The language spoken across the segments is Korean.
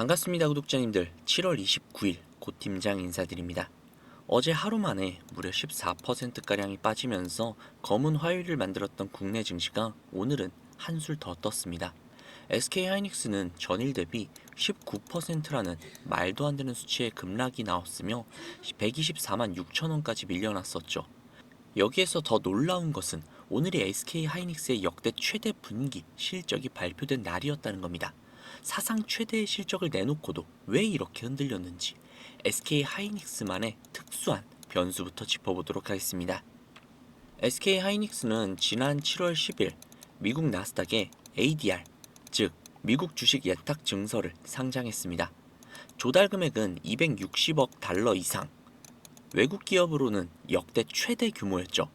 반갑습니다, 구독자님들. 7월 29일 고 팀장 인사드립니다. 어제 하루 만에 무려 14%가량이 빠지면서 검은 화요일을 만들었던 국내 증시가 오늘은 한술 더 떴습니다. SK하이닉스는 전일 대비 19%라는 말도 안 되는 수치의 급락이 나왔으며 124만 6천 원까지 밀려났었죠. 여기에서 더 놀라운 것은 오늘이 SK하이닉스의 역대 최대 분기 실적이 발표된 날이었다는 겁니다. 사상 최대의 실적을 내놓고도 왜 이렇게 흔들렸는지 SK하이닉스만의 특수한 변수부터 짚어보도록 하겠습니다. SK하이닉스는 지난 7월 10일 미국 나스닥에 ADR, 즉 미국 주식 예탁 증서를 상장했습니다. 조달 금액은 260억 달러 이상, 외국 기업으로는 역대 최대 규모였죠.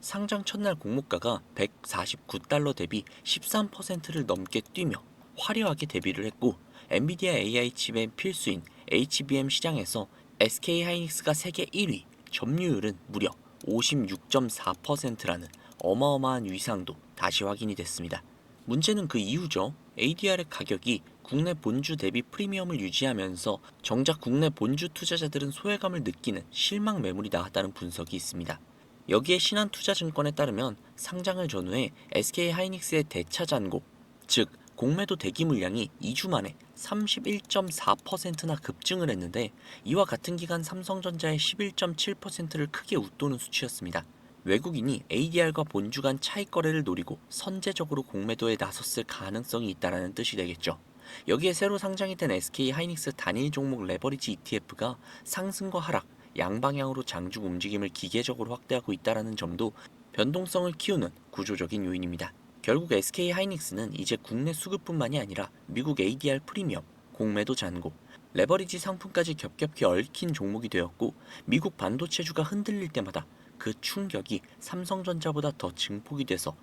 상장 첫날 공모가가 149달러 대비 13%를 넘게 뛰며 화려하게 데뷔를 했고, 엔비디아 AI 칩의 필수인 HBM 시장에서 SK하이닉스가 세계 1위, 점유율은 무려 56.4%라는 어마어마한 위상도 다시 확인이 됐습니다. 문제는 그 이유죠. ADR의 가격이 국내 본주 대비 프리미엄을 유지하면서 정작 국내 본주 투자자들은 소외감을 느끼는 실망 매물이 나왔다는 분석이 있습니다. 여기에 신한투자증권에 따르면 상장을 전후해 SK하이닉스의 대차 잔고, 즉 공매도 대기 물량이 2주 만에 31.4%나 급증을 했는데, 이와 같은 기간 삼성전자의 11.7%를 크게 웃도는 수치였습니다. 외국인이 ADR과 본주 간 차익 거래를 노리고 선제적으로 공매도에 나섰을 가능성이 있다는 뜻이 되겠죠. 여기에 새로 상장이 된 SK하이닉스 단일 종목 레버리지 ETF가 상승과 하락, 양방향으로 장중 움직임을 기계적으로 확대하고 있다는 점도 변동성을 키우는 구조적인 요인입니다. 결국 SK하이닉스는 이제 국내 수급뿐만이 아니라 미국 ADR 프리미엄, 공매도 잔고, 레버리지 상품까지 겹겹이 얽힌 종목이 되었고, 미국 반도체주가 흔들릴 때마다 그 충격이 삼성전자보다 더 증폭이 돼서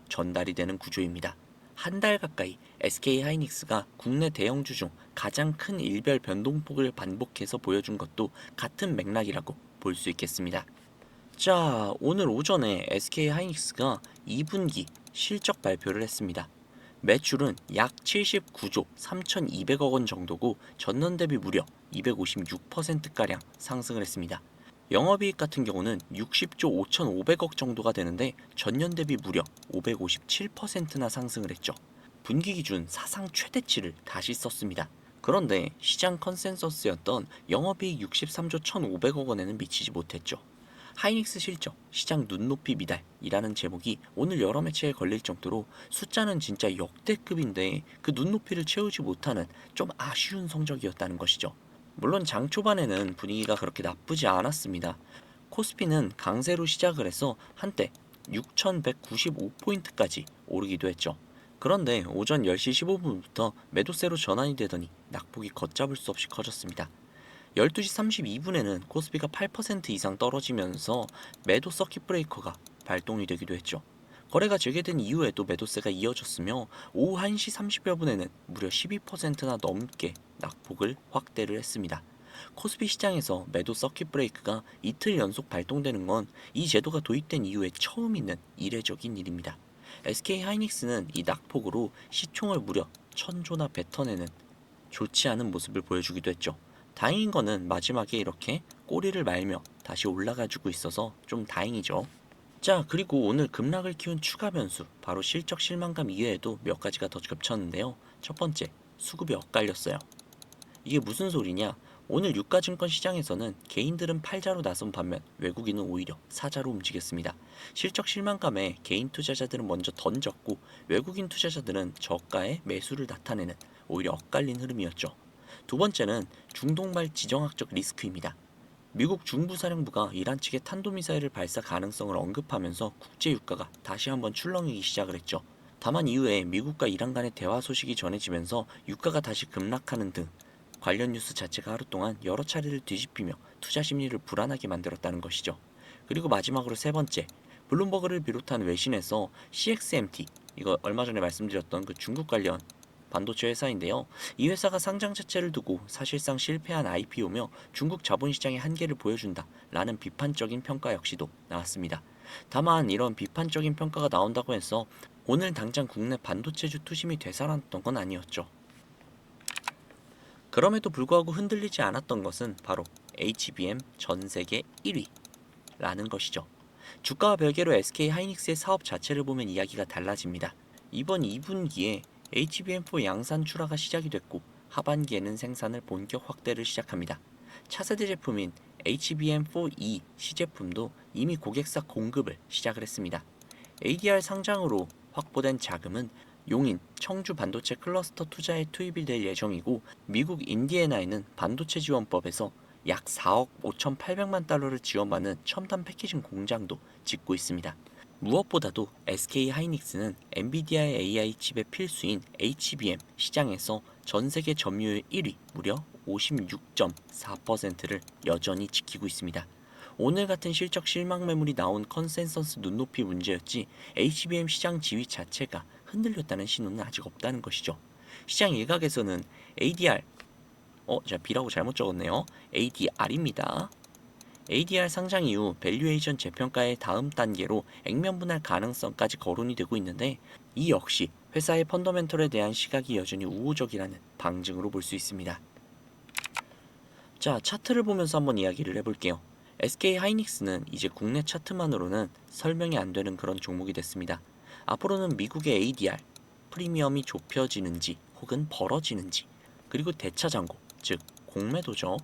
전달이 되는 구조입니다. 한 달 가까이 SK하이닉스가 국내 대형주 중 가장 큰 일별 변동폭을 반복해서 보여준 것도 같은 맥락이라고 볼 수 있겠습니다. 자, 오늘 오전에 SK하이닉스가 2분기 실적 발표를 했습니다. 매출은 약 79조 3,200억 원 정도고 전년 대비 무려 256%가량 상승을 했습니다. 영업이익 같은 경우는 60조 5,500억 정도가 되는데 전년 대비 무려 557%나 상승을 했죠. 분기 기준 사상 최대치를 다시 썼습니다. 그런데 시장 컨센서스였던 영업이익 63조 1,500억 원에는 미치지 못했죠. 하이닉스 실적, 시장 눈높이 미달이라는 제목이 오늘 여러 매체에 걸릴 정도로 숫자는 진짜 역대급인데 그 눈높이를 채우지 못하는 좀 아쉬운 성적이었다는 것이죠. 물론 장 초반에는 분위기가 그렇게 나쁘지 않았습니다. 코스피는 강세로 시작을 해서 한때 6,195포인트까지 오르기도 했죠. 그런데 오전 10시 15분부터 매도세로 전환이 되더니 낙폭이 걷잡을 수 없이 커졌습니다. 12시 32분에는 코스피가 8% 이상 떨어지면서 매도 서킷 브레이커가 발동이 되기도 했죠. 거래가 재개된 이후에도 매도세가 이어졌으며 오후 1시 30여 분에는 무려 12%나 넘게 낙폭을 확대를 했습니다. 코스피 시장에서 매도 서킷 브레이크가 이틀 연속 발동되는 건 이 제도가 도입된 이후에 처음 있는 이례적인 일입니다. SK하이닉스는 이 낙폭으로 시총을 무려 1,000조나 뱉어내는 좋지 않은 모습을 보여주기도 했죠. 다행인 거는 마지막에 이렇게 꼬리를 말며 다시 올라가주고 있어서 좀 다행이죠. 자, 그리고 오늘 급락을 키운 추가 변수, 바로 실적 실망감 이외에도 몇 가지가 더 겹쳤는데요. 첫 번째, 수급이 엇갈렸어요. 이게 무슨 소리냐? 오늘 유가증권 시장에서는 개인들은 팔자로 나선 반면 외국인은 오히려 사자로 움직였습니다. 실적 실망감에 개인 투자자들은 먼저 던졌고, 외국인 투자자들은 저가의 매수를 나타내는 오히려 엇갈린 흐름이었죠. 두 번째는 중동발 지정학적 리스크입니다. 미국 중부사령부가 이란 측의 탄도미사일을 발사 가능성을 언급하면서 국제 유가가 다시 한번 출렁이기 시작을 했죠. 다만 이후에 미국과 이란 간의 대화 소식이 전해지면서 유가가 다시 급락하는 등 관련 뉴스 자체가 하루 동안 여러 차례를 뒤집히며 투자 심리를 불안하게 만들었다는 것이죠. 그리고 마지막으로 세 번째, 블룸버그를 비롯한 외신에서 CXMT, 이거 얼마 전에 말씀드렸던 그 중국 관련 반도체 회사인데요. 이 회사가 상장 자체를 두고 사실상 실패한 IPO며 중국 자본시장의 한계를 보여준다 라는 비판적인 평가 역시도 나왔습니다. 다만 이런 비판적인 평가가 나온다고 해서 오늘 당장 국내 반도체주 투심이 되살아났던 건 아니었죠. 그럼에도 불구하고 흔들리지 않았던 것은 바로 HBM 전 세계 1위라는 것이죠. 주가와 별개로 SK 하이닉스의 사업 자체를 보면 이야기가 달라집니다. 이번 2분기에 HBM4 양산 출하가 시작이 됐고 하반기에는 생산을 본격 확대를 시작합니다. 차세대 제품인 HBM4E 시제품도 이미 고객사 공급을 시작을 했습니다. ADR 상장으로 확보된 자금은 용인, 청주 반도체 클러스터 투자에 투입이 될 예정이고 미국 인디애나에는 반도체 지원법에서 약 4억 5,800만 달러를 지원받는 첨단 패키징 공장도 짓고 있습니다. 무엇보다도 SK 하이닉스는 엔비디아의 AI 칩의 필수인 HBM 시장에서 전 세계 점유율 1위, 무려 56.4%를 여전히 지키고 있습니다. 오늘 같은 실적 실망 매물이 나온 컨센서스 눈높이 문제였지 HBM 시장 지위 자체가 흔들렸다는 신호는 아직 없다는 것이죠. 시장 일각에서는 ADR, 제가 B라고 잘못 적었네요. ADR입니다. ADR 상장 이후 밸류에이션 재평가의 다음 단계로 액면 분할 가능성까지 거론이 되고 있는데 이 역시 회사의 펀더멘털에 대한 시각이 여전히 우호적이라는 방증으로 볼 수 있습니다. 자, 차트를 보면서 한번 이야기를 해볼게요. SK 하이닉스는 이제 국내 차트만으로는 설명이 안 되는 그런 종목이 됐습니다. 앞으로는 미국의 ADR, 프리미엄이 좁혀지는지 혹은 벌어지는지, 그리고 대차장고, 즉 공매도죠.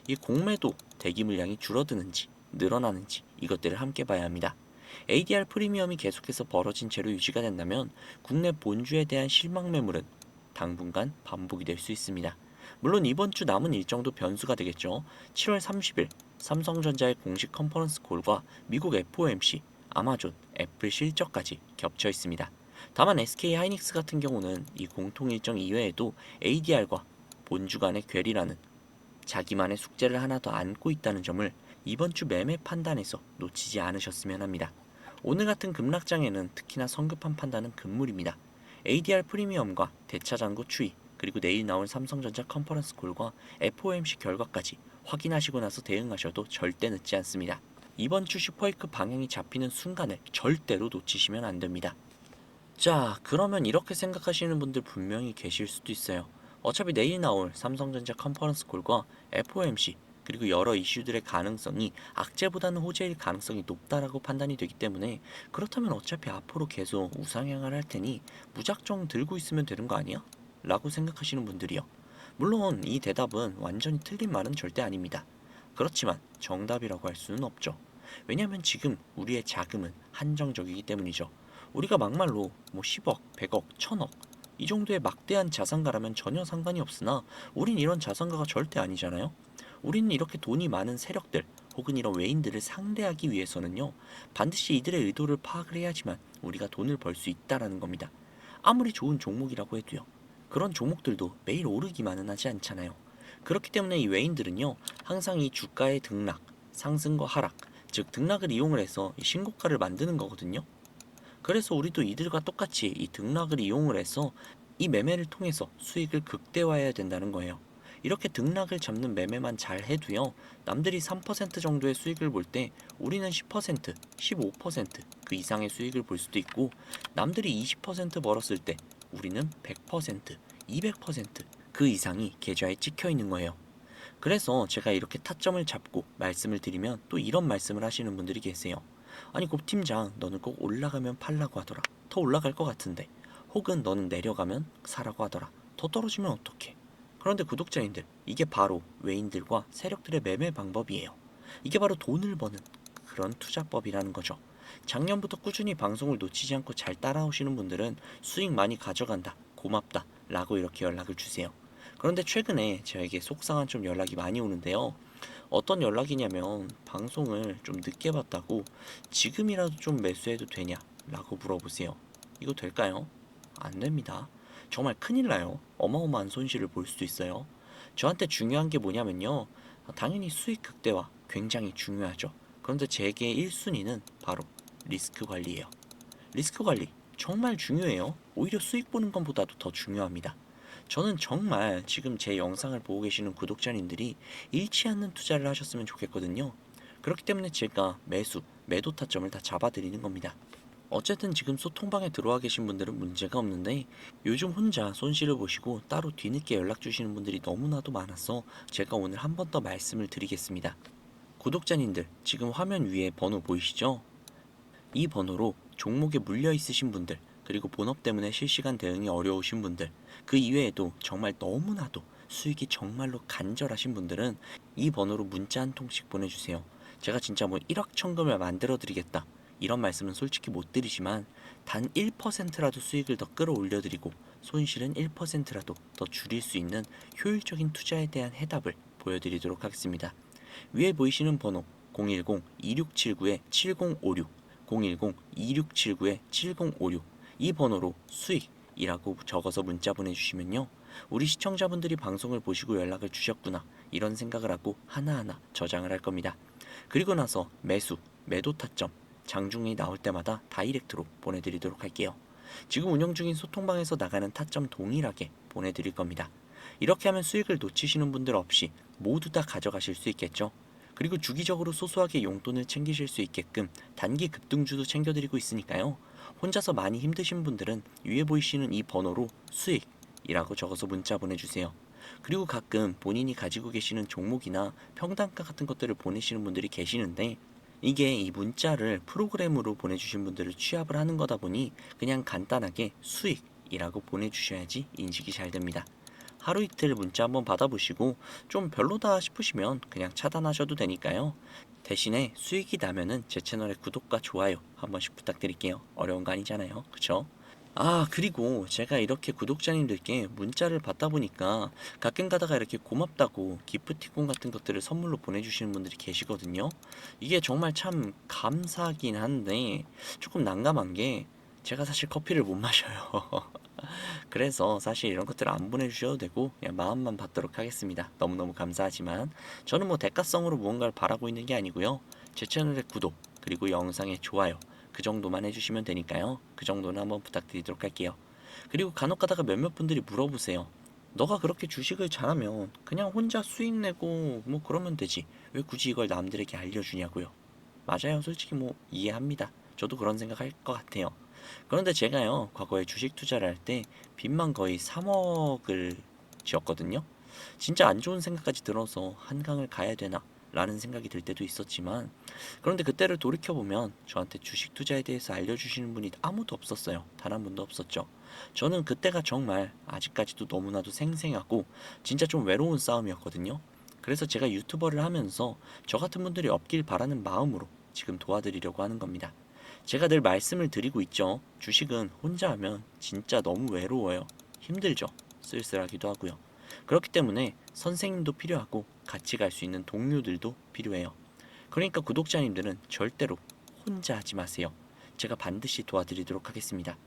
이 공매도 대기 물량이 줄어드는지 늘어나는지 이것들을 함께 봐야 합니다. ADR 프리미엄이 계속해서 벌어진 채로 유지가 된다면 국내 본주에 대한 실망 매물은 당분간 반복이 될 수 있습니다. 물론 이번 주 남은 일정도 변수가 되겠죠. 7월 30일 삼성전자의 공식 컨퍼런스 콜과 미국 FOMC, 아마존, 애플 실적까지 겹쳐 있습니다. 다만 SK 하이닉스 같은 경우는 이 공통 일정 이외에도 ADR과 본주 간의 괴리라는 자기만의 숙제를 하나 더 안고 있다는 점을 이번 주 매매 판단에서 놓치지 않으셨으면 합니다. 오늘 같은 급락장에는 특히나 성급한 판단은 금물입니다. ADR 프리미엄과 대차장고 추이, 그리고 내일 나올 삼성전자 컨퍼런스 콜과 FOMC 결과까지 확인하시고 나서 대응하셔도 절대 늦지 않습니다. 이번 주 슈퍼이크 방향이 잡히는 순간을 절대로 놓치시면 안 됩니다. 자, 그러면 이렇게 생각하시는 분들 분명히 계실 수도 있어요. 어차피 내일 나올 삼성전자 컨퍼런스 콜과 FOMC 그리고 여러 이슈들의 가능성이 악재보다는 호재일 가능성이 높다라고 판단이 되기 때문에 그렇다면 어차피 앞으로 계속 우상향을 할 테니 무작정 들고 있으면 되는 거 아니야? 라고 생각하시는 분들이요. 물론 이 대답은 완전히 틀린 말은 절대 아닙니다. 그렇지만 정답이라고 할 수는 없죠. 왜냐하면 지금 우리의 자금은 한정적이기 때문이죠. 우리가 막말로 뭐 10억, 100억, 1000억 이 정도의 막대한 자산가라면 전혀 상관이 없으나 우린 이런 자산가가 절대 아니잖아요. 우리는 이렇게 돈이 많은 세력들 혹은 이런 외인들을 상대하기 위해서는요. 반드시 이들의 의도를 파악을 해야지만 우리가 돈을 벌 수 있다라는 겁니다. 아무리 좋은 종목이라고 해도요. 그런 종목들도 매일 오르기만은 하지 않잖아요. 그렇기 때문에 이 외인들은요. 항상 이 주가의 등락, 상승과 하락, 즉 등락을 이용을 해서 이 신고가를 만드는 거거든요. 그래서 우리도 이들과 똑같이 이 등락을 이용을 해서 이 매매를 통해서 수익을 극대화해야 된다는 거예요. 이렇게 등락을 잡는 매매만 잘 해도요, 남들이 3% 정도의 수익을 볼 때 우리는 10%, 15%그 이상의 수익을 볼 수도 있고, 남들이 20% 벌었을 때 우리는 100%, 200%그 이상이 계좌에 찍혀 있는 거예요. 그래서 제가 이렇게 타점을 잡고 말씀을 드리면 또 이런 말씀을 하시는 분들이 계세요. 아니 곱 팀장 너는 꼭 올라가면 팔라고 하더라. 더 올라갈 것 같은데. 혹은 너는 내려가면 사라고 하더라. 더 떨어지면 어떡해. 그런데 구독자님들 이게 바로 외인들과 세력들의 매매 방법이에요. 이게 바로 돈을 버는 그런 투자법이라는 거죠. 작년부터 꾸준히 방송을 놓치지 않고 잘 따라오시는 분들은 수익 많이 가져간다. 고맙다. 라고 이렇게 연락을 주세요. 그런데 최근에 저에게 속상한 좀 연락이 많이 오는데요. 어떤 연락이냐면 방송을 좀 늦게 봤다고 지금이라도 좀 매수해도 되냐? 라고 물어보세요. 이거 될까요? 안 됩니다. 정말 큰일 나요. 어마어마한 손실을 볼 수도 있어요. 저한테 중요한 게 뭐냐면요. 당연히 수익 극대화 굉장히 중요하죠. 그런데 제게 1순위는 바로 리스크 관리예요. 리스크 관리 정말 중요해요. 오히려 수익 보는 것보다도 더 중요합니다. 저는 정말 지금 제 영상을 보고 계시는 구독자님들이 잃지 않는 투자를 하셨으면 좋겠거든요. 그렇기 때문에 제가 매수, 매도 타점을 다 잡아드리는 겁니다. 어쨌든 지금 소통방에 들어와 계신 분들은 문제가 없는데 요즘 혼자 손실을 보시고 따로 뒤늦게 연락 주시는 분들이 너무나도 많아서 제가 오늘 한 번 더 말씀을 드리겠습니다. 구독자님들, 지금 화면 위에 번호 보이시죠? 이 번호로 종목에 물려 있으신 분들, 그리고 본업 때문에 실시간 대응이 어려우신 분들, 그 이외에도 정말 너무나도 수익이 정말로 간절하신 분들은 이 번호로 문자 한 통씩 보내주세요. 제가 진짜 뭐 1억 천금을 만들어 드리겠다, 이런 말씀은 솔직히 못 드리지만 단 1%라도 수익을 더 끌어올려 드리고 손실은 1%라도 더 줄일 수 있는 효율적인 투자에 대한 해답을 보여드리도록 하겠습니다. 위에 보이시는 번호 010-2679-7056, 010-2679-7056, 이 번호로 수익이라고 적어서 문자 보내주시면요, 우리 시청자분들이 방송을 보시고 연락을 주셨구나, 이런 생각을 하고 하나하나 저장을 할 겁니다. 그리고 나서 매수, 매도 타점, 장중이 나올 때마다 다이렉트로 보내드리도록 할게요. 지금 운영 중인 소통방에서 나가는 타점 동일하게 보내드릴 겁니다. 이렇게 하면 수익을 놓치시는 분들 없이 모두 다 가져가실 수 있겠죠. 그리고 주기적으로 소소하게 용돈을 챙기실 수 있게끔 단기 급등주도 챙겨드리고 있으니까요. 혼자서 많이 힘드신 분들은 위에 보이시는 이 번호로 수익이라고 적어서 문자 보내주세요. 그리고 가끔 본인이 가지고 계시는 종목이나 평단가 같은 것들을 보내시는 분들이 계시는데, 이게 이 문자를 프로그램으로 보내주신 분들을 취합을 하는 거다 보니 그냥 간단하게 수익이라고 보내주셔야지 인식이 잘 됩니다. 하루 이틀 문자 한번 받아보시고 좀 별로다 싶으시면 그냥 차단하셔도 되니까요. 대신에 수익이 나면은 제 채널의 구독과 좋아요 한 번씩 부탁드릴게요. 어려운 거 아니잖아요. 그쵸? 그리고 제가 이렇게 구독자님들께 문자를 받다 보니까 가끔 가다가 이렇게 고맙다고 기프티콘 같은 것들을 선물로 보내주시는 분들이 계시거든요. 이게 정말 참 감사하긴 한데 조금 난감한 게 제가 사실 커피를 못 마셔요. 그래서 사실 이런 것들을 안 보내주셔도 되고 그냥 마음만 받도록 하겠습니다. 너무너무 감사하지만 저는 뭐 대가성으로 무언가를 바라고 있는 게 아니고요. 제 채널의 구독 그리고 영상의 좋아요 그 정도만 해주시면 되니까요. 그 정도는 한번 부탁드리도록 할게요. 그리고 간혹 가다가 몇몇 분들이 물어보세요. 너가 그렇게 주식을 잘하면 그냥 혼자 수익 내고 뭐 그러면 되지, 왜 굳이 이걸 남들에게 알려주냐고요. 맞아요. 솔직히 뭐 이해합니다. 저도 그런 생각할 것 같아요. 그런데 제가요, 과거에 주식 투자를 할 때 빚만 거의 3억을 지었거든요. 진짜 안 좋은 생각까지 들어서 한강을 가야 되나 라는 생각이 들 때도 있었지만, 그런데 그때를 돌이켜보면 저한테 주식 투자에 대해서 알려주시는 분이 아무도 없었어요. 단 한 분도 없었죠. 저는 그때가 정말 아직까지도 너무나도 생생하고 진짜 좀 외로운 싸움이었거든요. 그래서 제가 유튜버를 하면서 저 같은 분들이 없길 바라는 마음으로 지금 도와드리려고 하는 겁니다. 제가 늘 말씀을 드리고 있죠. 주식은 혼자 하면 진짜 너무 외로워요. 힘들죠. 쓸쓸하기도 하고요. 그렇기 때문에 선생님도 필요하고 같이 갈 수 있는 동료들도 필요해요. 그러니까 구독자님들은 절대로 혼자 하지 마세요. 제가 반드시 도와드리도록 하겠습니다.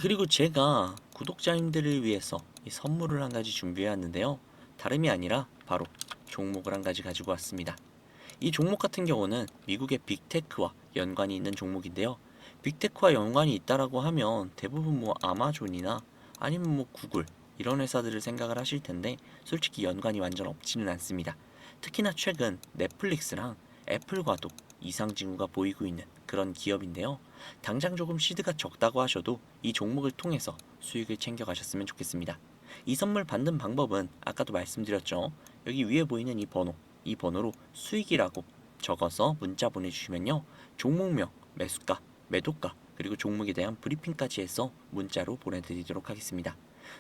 그리고 제가 구독자님들을 위해서 이 선물을 한 가지 준비해 왔는데요. 다름이 아니라 바로 종목을 한 가지 가지고 왔습니다. 이 종목 같은 경우는 미국의 빅테크와 연관이 있는 종목인데요. 빅테크와 연관이 있다라고 하면 대부분 뭐 아마존이나 아니면 뭐 구글 이런 회사들을 생각을 하실 텐데, 솔직히 연관이 완전 없지는 않습니다. 특히나 최근 넷플릭스랑 애플과도 이상 징후가 보이고 있는 그런 기업인데요. 당장 조금 시드가 적다고 하셔도 이 종목을 통해서 수익을 챙겨가셨으면 좋겠습니다. 이 선물 받는 방법은 아까도 말씀드렸죠. 여기 위에 보이는 이 번호로 수익이라고 적어서 문자 보내주시면요, 종목명, 매수가, 매도가, 그리고 종목에 대한 브리핑까지 해서 문자로 보내드리도록 하겠습니다.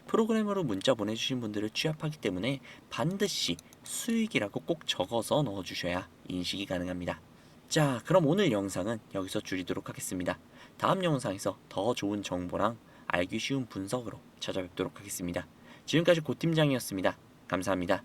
프로그램으로 문자 보내주신 분들을 취합하기 때문에 반드시 수익이라고 꼭 적어서 넣어주셔야 인식이 가능합니다. 자, 그럼 오늘 영상은 여기서 줄이도록 하겠습니다. 다음 영상에서 더 좋은 정보랑 알기 쉬운 분석으로 찾아뵙도록 하겠습니다. 지금까지 고팀장이었습니다. 감사합니다.